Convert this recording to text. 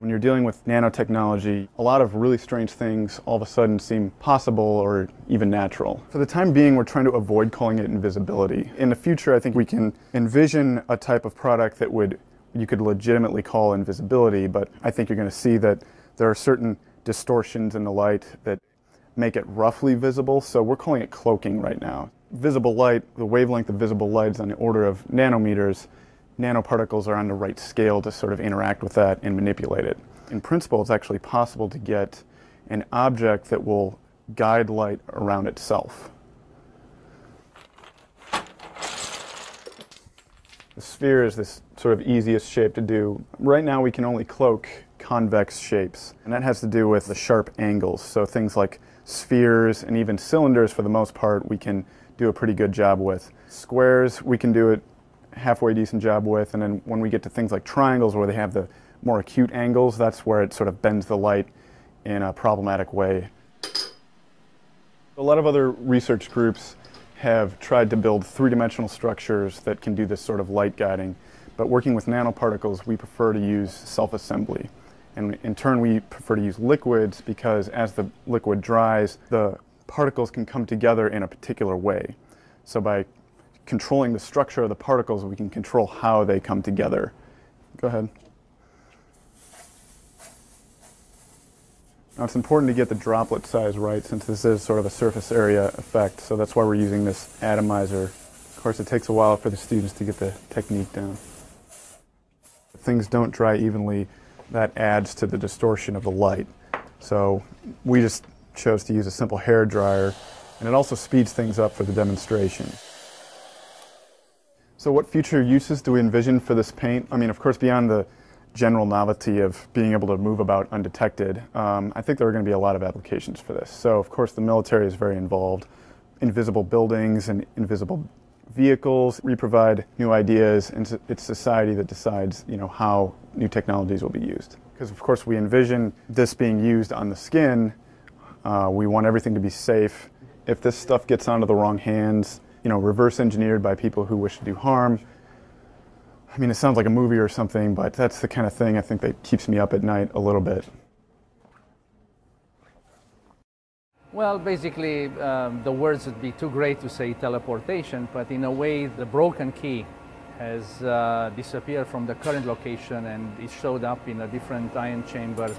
When you're dealing with nanotechnology, a lot of really strange things all of a sudden seem possible or even natural. For the time being, we're trying to avoid calling it invisibility. In the future, I think we can envision a type of product that you could legitimately call invisibility, but I think you're going to see that there are certain distortions in the light that make it roughly visible, so we're calling it cloaking right now. Visible light, the wavelength of visible light is on the order of nanometers. Nanoparticles are on the right scale to sort of interact with that and manipulate it. In principle, it's actually possible to get an object that will guide light around itself. The sphere is this sort of easiest shape to do. Right now we can only cloak convex shapes, and that has to do with the sharp angles. So things like spheres and even cylinders, for the most part, we can do a pretty good job with. Squares, we can do it halfway decent job with, and then when we get to things like triangles where they have the more acute angles, that's where it sort of bends the light in a problematic way. A lot of other research groups have tried to build three-dimensional structures that can do this sort of light guiding, but working with nanoparticles, we prefer to use self-assembly. And in turn, we prefer to use liquids because as the liquid dries, the particles can come together in a particular way. So by controlling the structure of the particles, we can control how they come together. Go ahead. Now it's important to get the droplet size right since this is sort of a surface area effect, so that's why we're using this atomizer. Of course, it takes a while for the students to get the technique down. If things don't dry evenly, that adds to the distortion of the light. So we just chose to use a simple hair dryer, and it also speeds things up for the demonstration. So what future uses do we envision for this paint? I mean, of course, beyond the general novelty of being able to move about undetected, I think there are going to be a lot of applications for this. So, of course, the military is very involved. Invisible buildings and invisible vehicles. We provide new ideas, and it's society that decides, how new technologies will be used. Because, of course, we envision this being used on the skin. We want everything to be safe. If this stuff gets onto the wrong hands, reverse engineered by people who wish to do harm. I mean, it sounds like a movie or something, but that's the kind of thing I think that keeps me up at night a little bit. Well, basically, the words would be too great to say teleportation, but in a way, the broken key has disappeared from the current location and it showed up in a different ion chamber